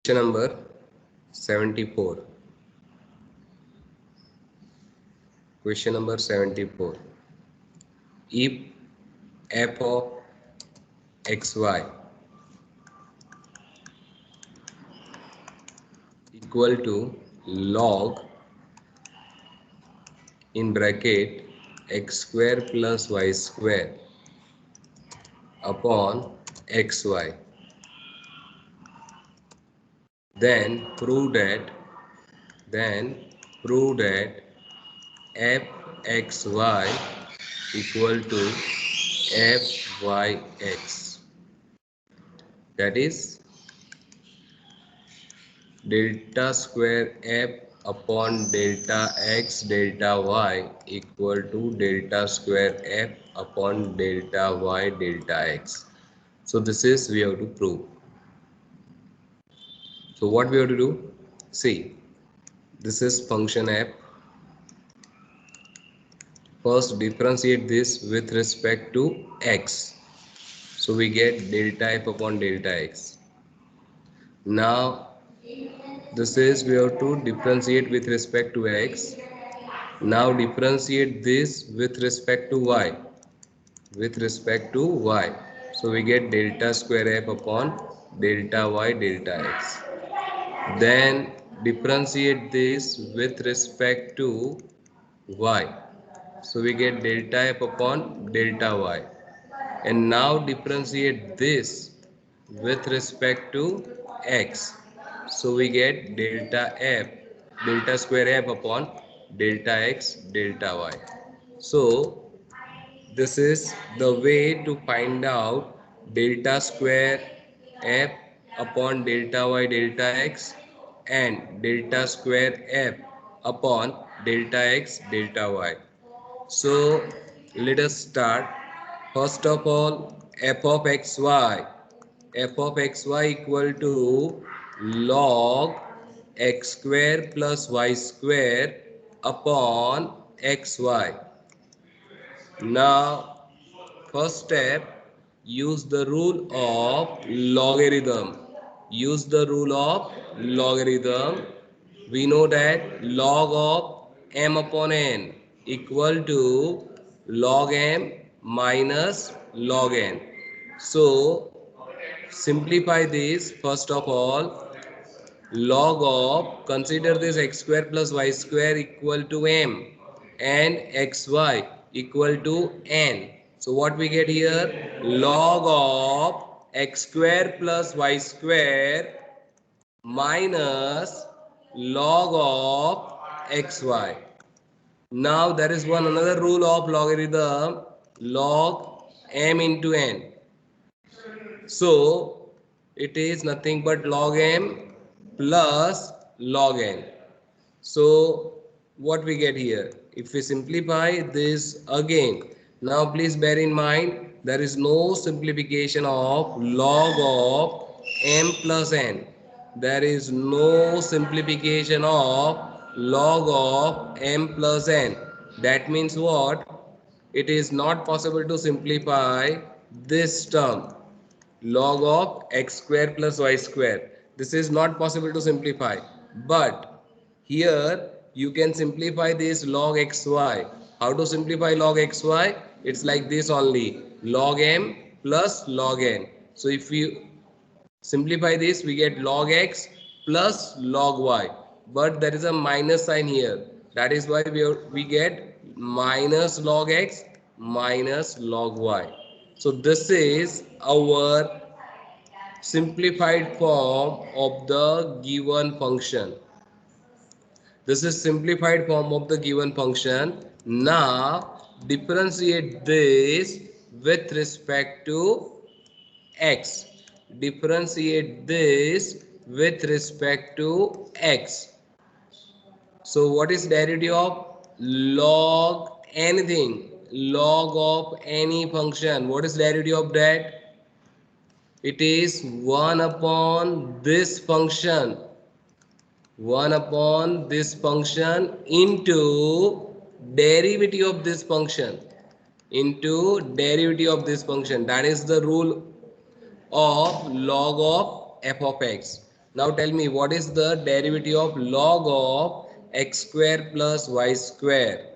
Question number 74. Question number 74. If f of xy equal to log in bracket x square plus y square upon xy, then prove that then prove that fxy equal to fyx, that is delta square f upon delta x delta y equal to delta square f upon delta y delta x. So this is we have to prove. So what we have to do? See, this is function f. First differentiate this with respect to x. So we get delta f upon delta x. Now this is we have to differentiate with respect to x. Now differentiate this with respect to y. With respect to y. So we get delta square f upon delta y delta x. Then differentiate this with respect to y. So we get delta f upon delta y. And now differentiate this with respect to x. So we get delta square f upon delta x delta y. So this is the way to find out delta square f upon delta y delta x and delta square f upon delta x delta y. So let us start. First of all, f of xy. F of xy equal to log x square plus y square upon xy. Now, first step, use the rule of logarithm. Use the rule of logarithm. We know that log of m upon n equal to log m minus log n. So, simplify this first of all. Log of, consider this x square plus y square equal to m and xy equal to n. So what we get here? Log of x square plus y square minus log of xy. Now there is one another rule of logarithm, log m into n. So it is nothing but log m plus log n. So what we get here? If we simplify this again, now please bear in mind there is no simplification of log of m plus n. There is no simplification of log of m plus n. That means what? It is not possible to simplify this term log of x square plus y square. This is not possible to simplify. But here you can simplify this log xy. How to simplify log xy? It's like this only. Log m plus log n. So if we simplify this, we get log x plus log y. But there is a minus sign here. That is why we get minus log x minus log y. So this is our simplified form of the given function. This is simplified form of the given function. Now differentiate this with respect to x. Differentiate this with respect to x. So what is derivative of log anything? Log of any function. What is derivative of that? It is 1 upon this function. 1 upon this function into derivative of this function. Into derivative of this function. That is the rule of log of f of x. Now tell me what is the derivative of log of x square plus y square?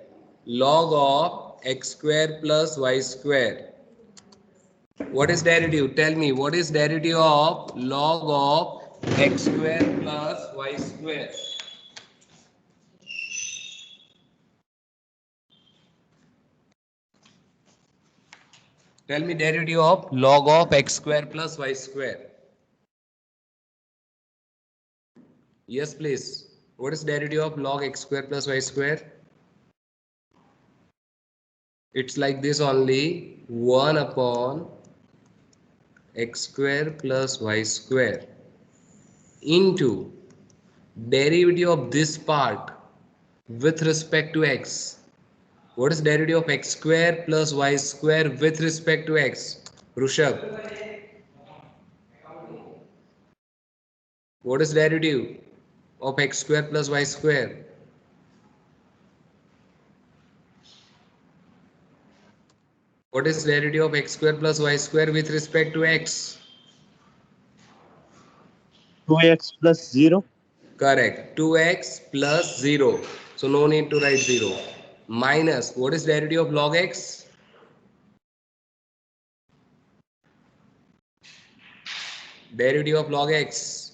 Log of x square plus y square. What is derivative? Tell me what is derivative of log of x square plus y square? Tell me derivative of log of x square plus y square. Yes, please. What is derivative of log x square plus y square? It's like this only, 1 upon x square plus y square into derivative of this part with respect to x. What is derivative of x square plus y square with respect to x? Rushabh, what is derivative of x square plus y square? What is derivative of x square plus y square with respect to x? 2x plus 0. Correct. 2x plus 0. So no need to write 0. Minus, what is derivative of log x? Derivative of log x.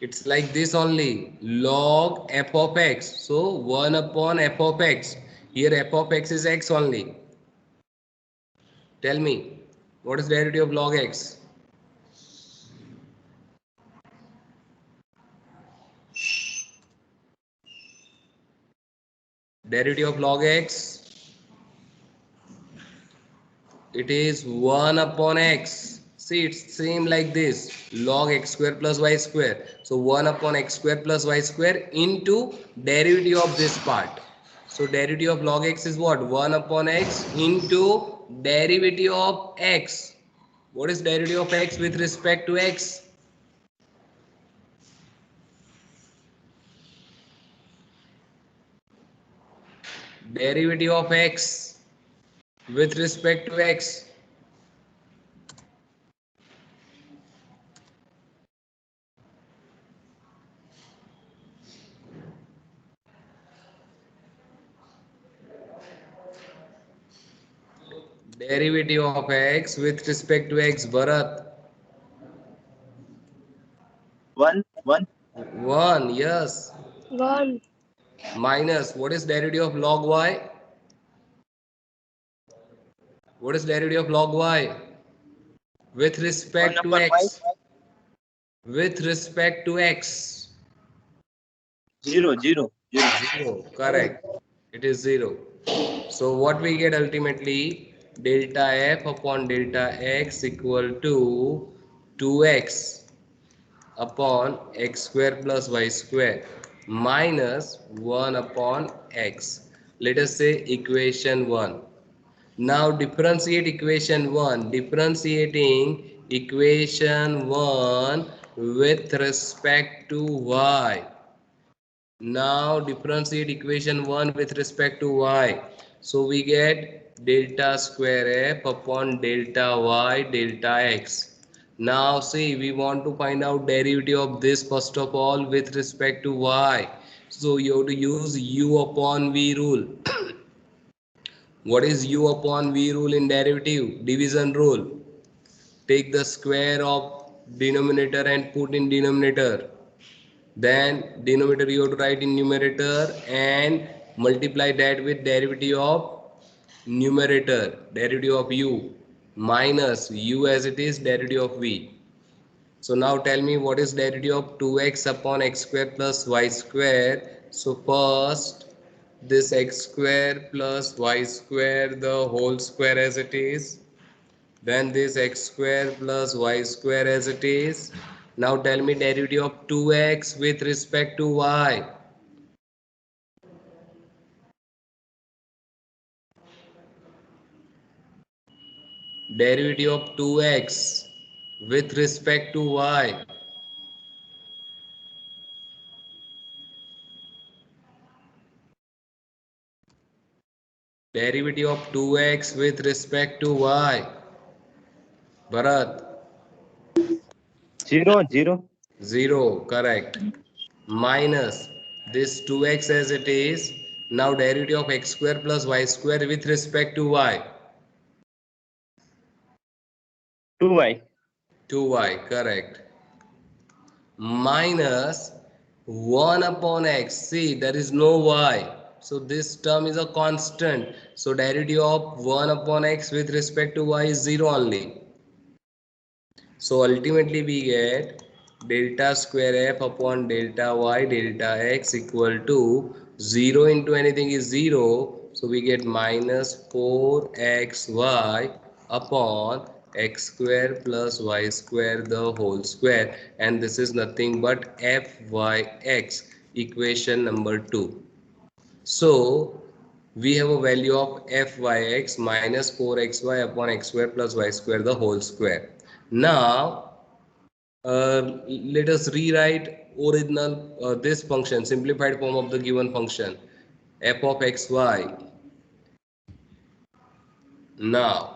It's like this only. Log f of x. So 1 upon f of x. Here f of x is x only. Tell me, what is derivative of log x? Derivative of log x, it is 1 upon x. See, it's same like this, log x square plus y square. So 1 upon x square plus y square into derivative of this part. So derivative of log x is what? 1 upon x into derivative of x. What is derivative of x with respect to x? Derivative of x with respect to x. Derivative of x with respect to x, Bharat. 1, 1. 1, yes. 1. Minus, what is derivative of log y? What is derivative of log y? With 1 respect to upon y. x. With respect to x. 0, 0, 0. 0, correct. It is 0. So what we get ultimately? Delta f upon delta x equal to 2x upon x square plus y square minus 1 upon x. Let us say equation 1. Now differentiate equation 1. Differentiating equation 1 with respect to y. Now differentiate equation 1 with respect to y. So we get delta square f upon delta y delta x. Now see, we want to find out derivative of this first of all with respect to y. So you have to use u upon v rule. What is u upon v rule in derivative? Division rule. Take the square of denominator and put in denominator. Then denominator you have to write in numerator and multiply that with derivative of numerator, derivative of u minus u as it is derivative of v. So now tell me what is derivative of 2x upon x square plus y square. So first this x square plus y square the whole square as it is, then this x square plus y square as it is. Now tell me derivative of 2x with respect to y. Derivative of 2x with respect to y. Derivative of 2x with respect to y. Bharat. 0. 0, correct. Minus this 2x as it is. Now derivative of x square plus y square with respect to y. 2y. 2y, correct. Minus 1 upon x. See, there is no y. So this term is a constant. So derivative of 1 upon x with respect to y is 0 only. So ultimately we get delta square f upon delta y delta x equal to 0 into anything is 0. So we get minus 4xy upon x square plus y square the whole square, and this is nothing but fyx, equation number 2. So we have a value of fyx minus 4xy upon x square plus y square the whole square. Now let us rewrite original this function, simplified form of the given function f of xy. Now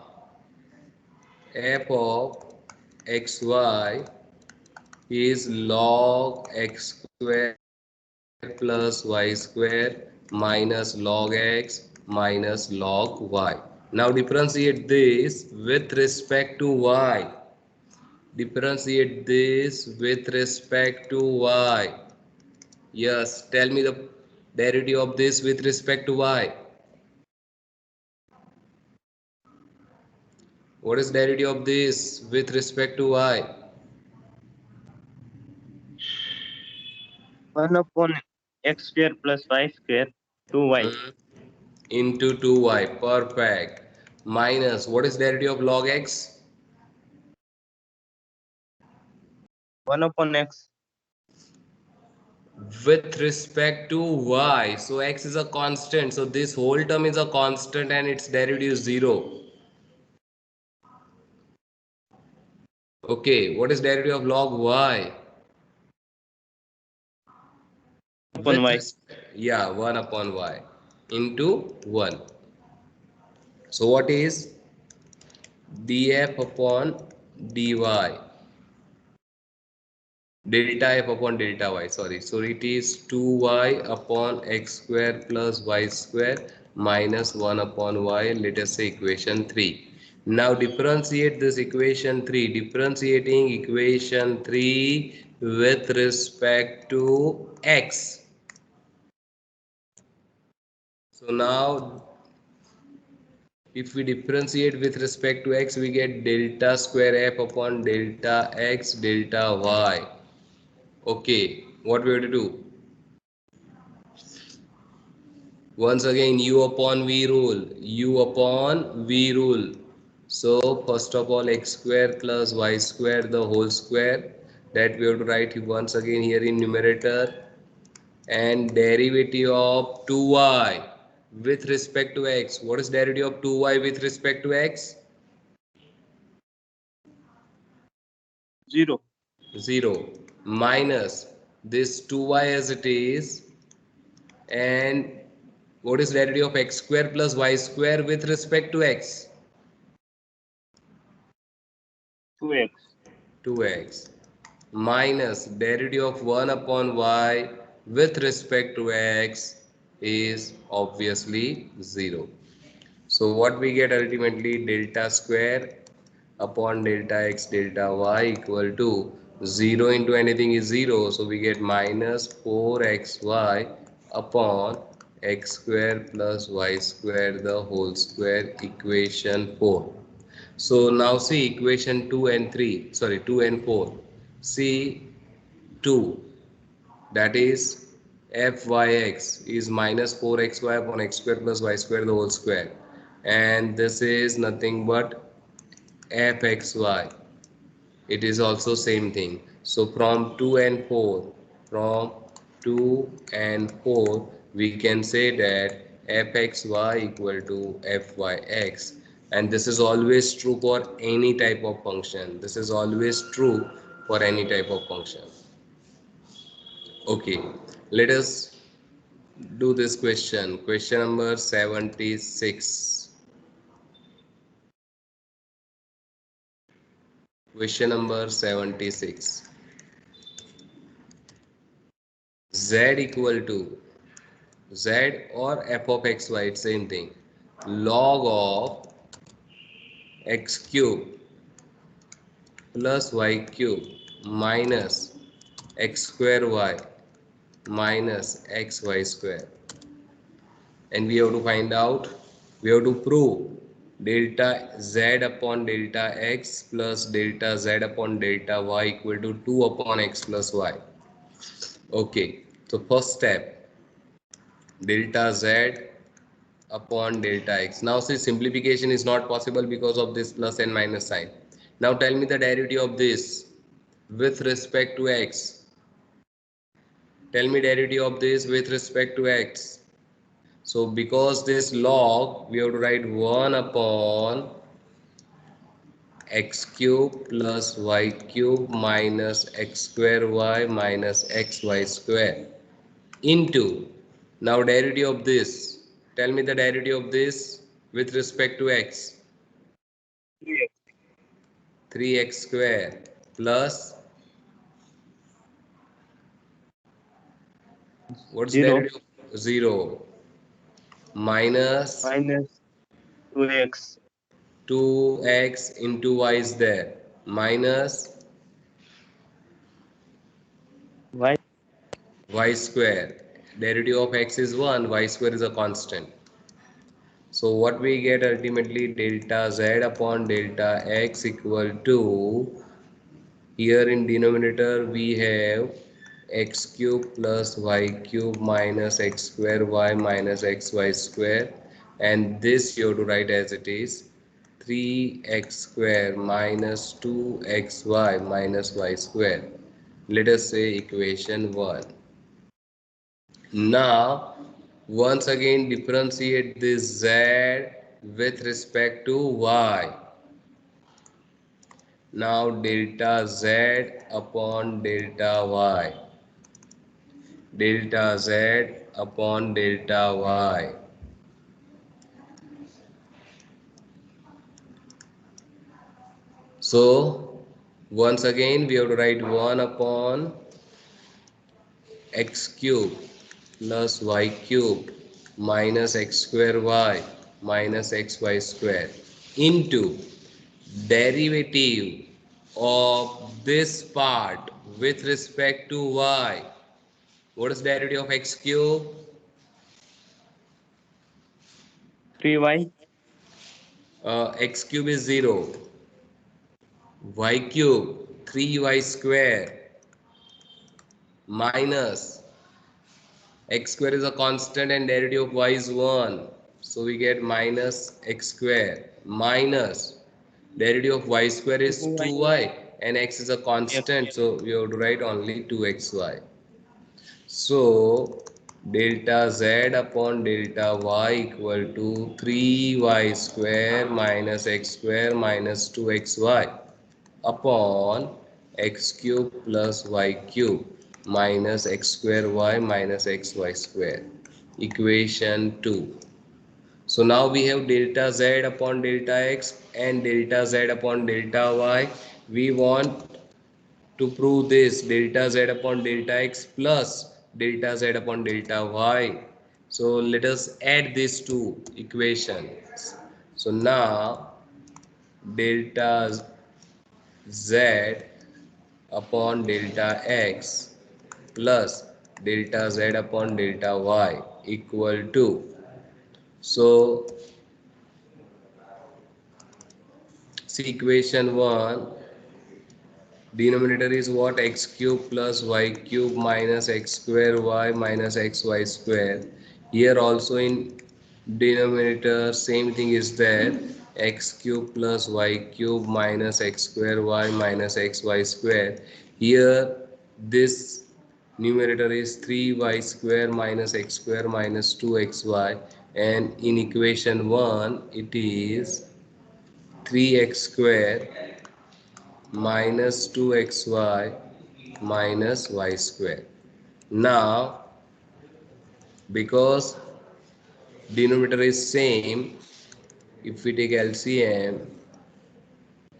f of xy is log x square plus y square minus log x minus log y. Now differentiate this with respect to y. Differentiate this with respect to y. Yes, tell me the derivative of this with respect to y. What is derivative of this with respect to y? 1 upon x square plus y square. 2y. Into 2y. Perfect. Minus, what is derivative of log x? 1 upon x. With respect to y. So x is a constant. So this whole term is a constant and its derivative is 0. Okay, what is derivative of log y? Upon y. Yeah, 1 upon y into 1. So what is df upon dy? Delta f upon delta y, sorry. So it is 2y upon x square plus y square minus 1 upon y, let us say equation 3. Now differentiate this equation 3. Differentiating equation 3 with respect to x. So now if we differentiate with respect to x, we get delta square f upon delta x delta y. Okay, what we have to do? Once again, u upon v rule. U upon v rule. So first of all, x square plus y square the whole square, that we have to write once again here in numerator, and derivative of 2y with respect to x. What is derivative of 2y with respect to x? 0. 0. Minus this 2y as it is, and what is derivative of x square plus y square with respect to x? 2x. 2x minus derivative of 1 upon y with respect to x is obviously 0. So what we get ultimately, delta square upon delta x delta y equal to 0 into anything is 0. So we get minus 4xy upon x square plus y square the whole square, equation 4. So now see equation 2 and 3, sorry 2 and 4. See 2, that is fyx is minus 4xy upon x square plus y square the whole square, and this is nothing but fxy. It is also same thing. So from 2 and 4, from 2 and 4 we can say that fxy equal to fyx, and this is always true for any type of function. This is always true for any type of function. Okay, let us do this question. Question number 76. Question number 76. Z equal to Z or f of xy, it's same thing. Log of x cube plus y cube minus x square y minus xy square. And we have to find out, we have to prove delta z upon delta x plus delta z upon delta y equal to 2 upon x plus y. Okay, so first step, delta z upon delta x. Now see, simplification is not possible because of this plus and minus sign. Now tell me the derivative of this with respect to x. Tell me derivative of this with respect to x. So because this log, we have to write 1 upon x cube plus y cube minus x square y minus xy square into, now derivative of this, tell me the derivative of this with respect to x. 3x square plus, what's 0 derivative of 0 minus minus 2x 2x into y is there minus y y square. Derivative of x is 1, y square is a constant. So what we get ultimately, delta z upon delta x equal to, here in denominator we have x cube plus y cube minus x square y minus xy square, and this you have to write as it is, 3x square minus 2xy minus y square. Let us say equation 1. Now once again differentiate this z with respect to y. Now delta z upon delta y, delta z upon delta y. So once again we have to write 1 upon x cube plus y cube minus x square y minus xy square into derivative of this part with respect to y. What is derivative of x cube? 3y X cube is 0. Y cube 3y square minus x square is a constant and derivative of y is 1. So we get minus x square minus derivative of y square is 2y 2y and x is a x constant. So we have to write only 2xy. So delta z upon delta y equal to 3y square minus x square minus 2xy upon x cube plus y cube minus x square y minus xy square. Equation 2. So now we have delta z upon delta x and delta z upon delta y. We want to prove this delta z upon delta x plus delta z upon delta y. So let us add these two equations. So now delta z upon delta x plus delta z upon delta y equal to, so see equation 1, denominator is what, x cube plus y cube minus x square y minus xy square. Here also in denominator same thing is there, x cube plus y cube minus x square y minus xy square. Here this numerator is 3y square minus x square minus 2xy, and in equation 1 it is 3x square minus 2xy minus y square. Now because denominator is same. If we take LCM,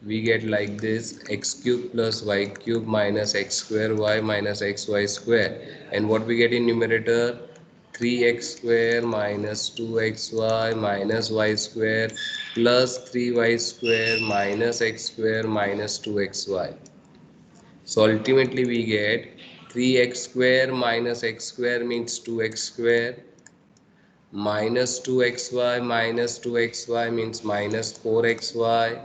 we get like this: x cube plus y cube minus x square y minus xy square. And what we get in numerator? 3x square minus 2xy minus y square plus 3y square minus x square minus 2xy. So ultimately we get 3x square minus x square means 2x square, minus 2xy means minus 4xy,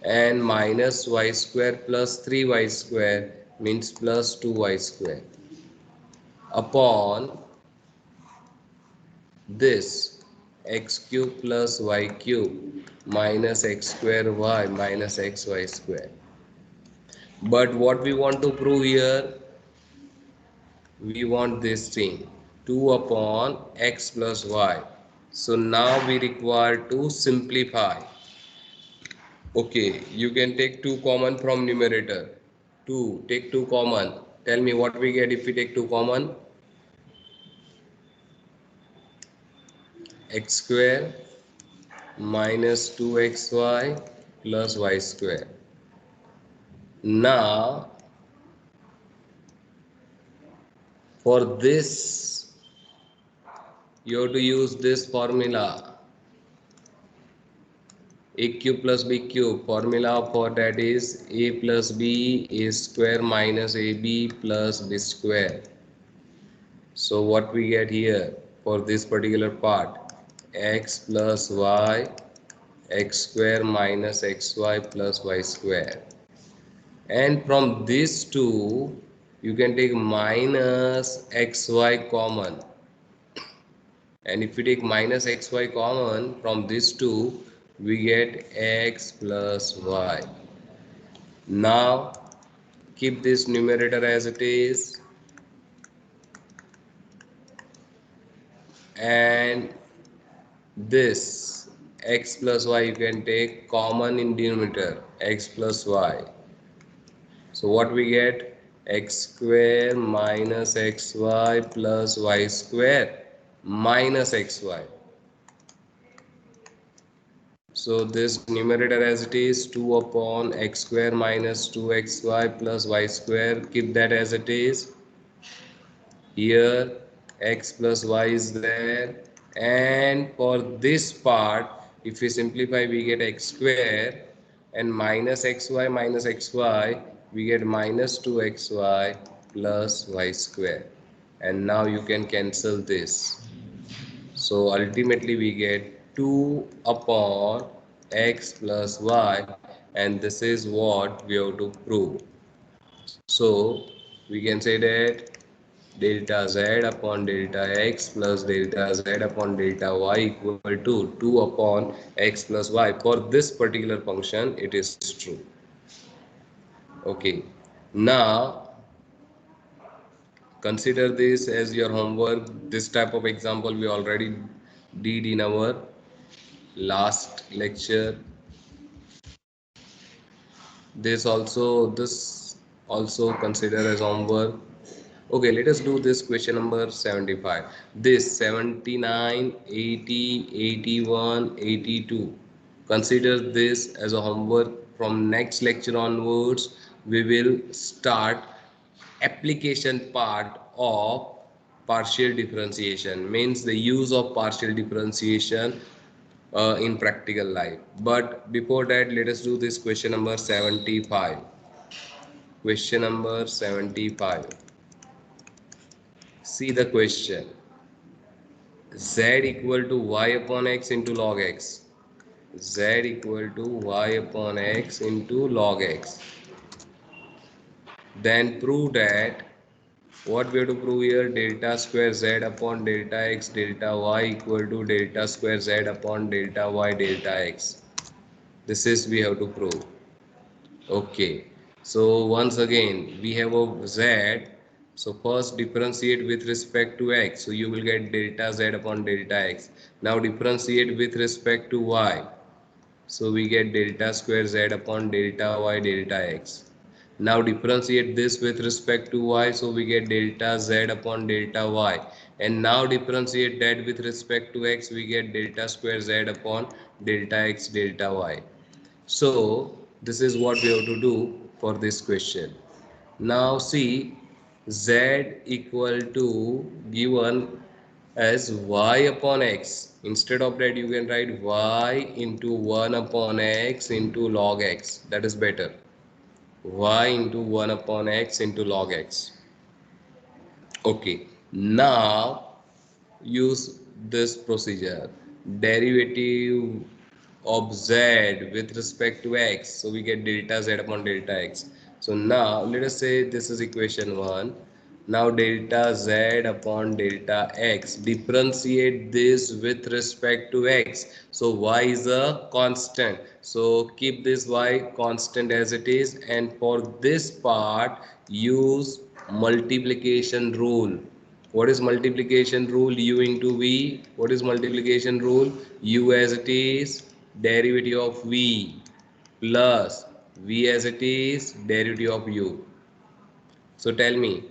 and minus y square plus 3y square means plus 2y square, upon this x cube plus y cube minus x square y minus xy square. But what we want to prove here, we want this thing 2 upon x plus y. So now we require to simplify. Okay, you can take 2 common from numerator. 2, take 2 common. Tell me what we get if we take 2 common. X square minus 2xy plus y square. Now for this you have to use this formula, a cube plus b cube. Formula for that is a plus b a square minus ab plus b square. So what we get here for this particular part, x plus y x square minus xy plus y square. And from these two you can take minus xy common, and if we take minus xy common from these two, we get x plus y. Now keep this numerator as it is, and this x plus y you can take common in denominator, x plus y. So what we get? X square minus xy plus y square minus xy. So this numerator as it is, 2 upon x square minus 2xy plus y square, keep that as it is. Here x plus y is there, and for this part if we simplify we get x square, and minus xy we get minus 2xy plus y square. And now you can cancel this. So ultimately we get 2 upon x plus y, and this is what we have to prove. So we can say that delta z upon delta x plus delta z upon delta y equal to 2 upon x plus y. For this particular function it is true. Okay, now consider this as your homework. This type of example we already did in our last lecture. This also consider as homework. Okay, let us do this question number 75. This 79, 80, 81, 82. Consider this as a homework. From next lecture onwards, we will start application part of partial differentiation, means the use of partial differentiation in practical life. But before that, let us do this question number 75. Question number 75. See the question. Z equal to y upon x into log x. Z equal to y upon x into log x. Then prove that, what we have to prove here, delta square z upon delta x delta y equal to delta square z upon delta y delta x. This is we have to prove. Okay, so once again we have a z. So first differentiate with respect to x, so you will get delta z upon delta x. Now differentiate with respect to y, so we get delta square z upon delta y delta x. Now differentiate this with respect to y, so we get delta z upon delta y. and now differentiate that with respect to x, we get delta square z upon delta x delta y. So this is what we have to do for this question. Now see, z equal to given as y upon x. Instead of that you can write y into 1 upon x into log x. That is better. Y into 1 upon x into log x. Okay, now use this procedure. Derivative of z with respect to x, so we get delta z upon delta x. So now let us say this is equation 1. Now delta z upon delta x, differentiate this with respect to x. So y is a constant, so keep this y constant as it is, and for this part use multiplication rule. What is multiplication rule? U into V. What is multiplication rule? U as it is, derivative of V, plus V as it is, derivative of U. So tell me,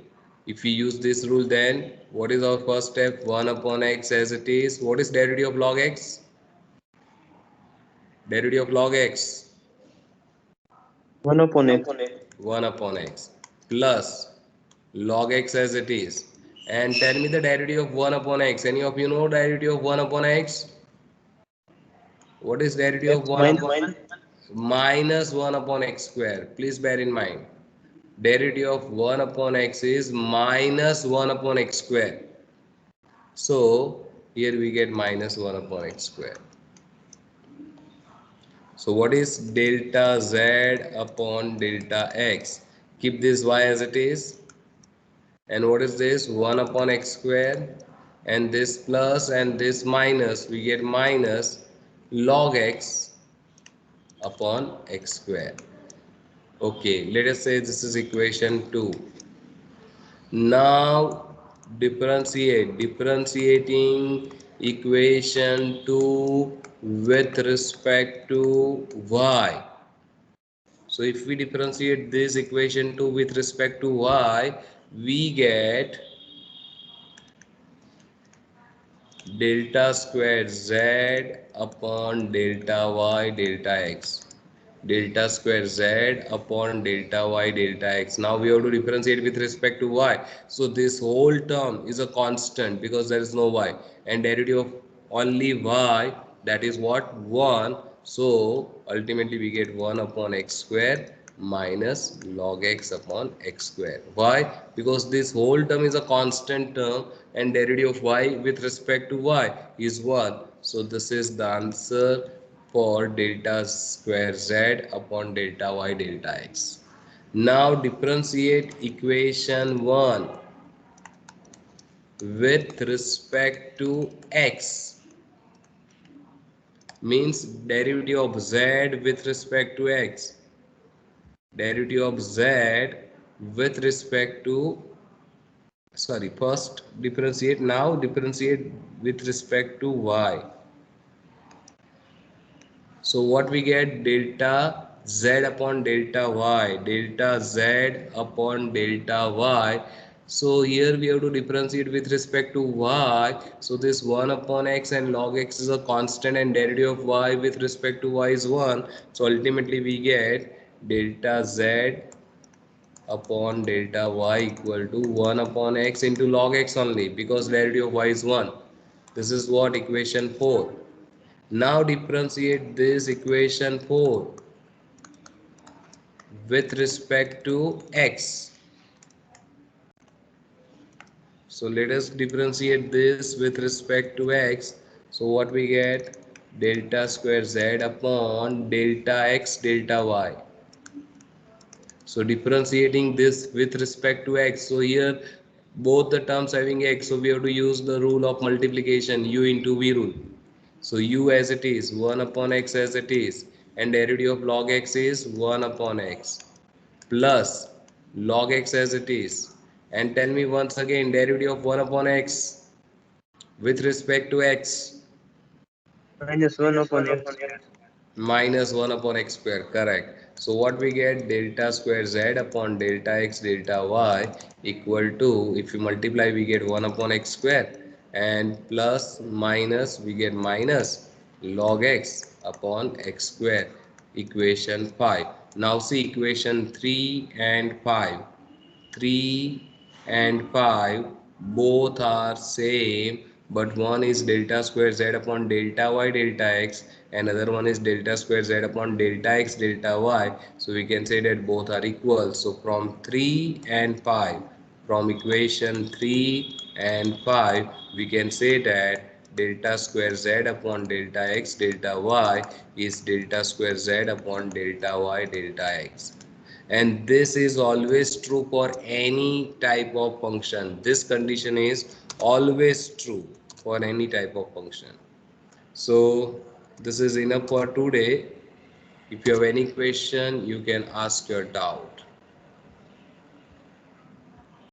if we use this rule, then what is our first step? 1 upon x as it is. What is derivative of log x? Derivative of log x? 1 upon x. 1 upon x plus log x as it is. And tell me the derivative of 1 upon x. Any of you know derivative of 1 upon x? What is derivative of X 1 minus upon minus 1 upon x square? Please bear in mind. Derivative of 1 upon x is minus 1 upon x square. So here we get minus 1 upon x square. So what is delta z upon delta x? Keep this y as it is. And what is this? 1 upon x square, and this plus and this minus, we get minus log x upon x square. Okay, let us say this is equation 2. Now differentiating equation 2 with respect to y. So if we differentiate this equation 2 with respect to y, we get delta square z upon delta y delta x. Delta square z upon delta y delta x. Now we have to differentiate with respect to y. So this whole term is a constant because there is no y, and derivative of only y, that is what? 1. So ultimately we get 1 upon x square minus log x upon x square. Why? Because this whole term is a constant term, and derivative of y with respect to y is 1. So this is the answer for delta square z upon delta y delta x. Now differentiate equation 1 with respect to x, means derivative of z with respect to x. Derivative of z with respect to, sorry, first differentiate, now differentiate with respect to y. So what we get? Delta z upon delta y, delta z upon delta y. So here we have to differentiate with respect to y. So this 1 upon x and log x is a constant, and derivative of y with respect to y is 1. So ultimately we get delta z upon delta y equal to 1 upon x into log x only, because derivative of y is 1. This is what? Equation 4. Now differentiate this equation 4 with respect to x. So let us differentiate this with respect to x. So what we get? Delta square z upon delta x delta y. So differentiating this with respect to x. So here both the terms having x, so we have to use the rule of multiplication, u into v rule. So u as it is, 1 upon x as it is, and derivative of log x is 1 upon x plus log x as it is. And tell me once again, derivative of 1 upon x with respect to x. minus 1 upon x. Minus 1 upon x square, correct. So what we get? Delta square z upon delta x delta y equal to, if you multiply we get 1 upon x square, and plus minus, we get minus log x upon x square, equation 5. Now see equation 3 and 5. 3 and 5 both are same, but one is delta square z upon delta y delta x, another one is delta square z upon delta x delta y. So we can say that both are equal. So from 3 and 5, from equation 3 and 5, we can say that delta square z upon delta x delta y is delta square z upon delta y delta x. And this is always true for any type of function. This condition is always true for any type of function. So this is enough for today. If you have any question, you can ask your doubt.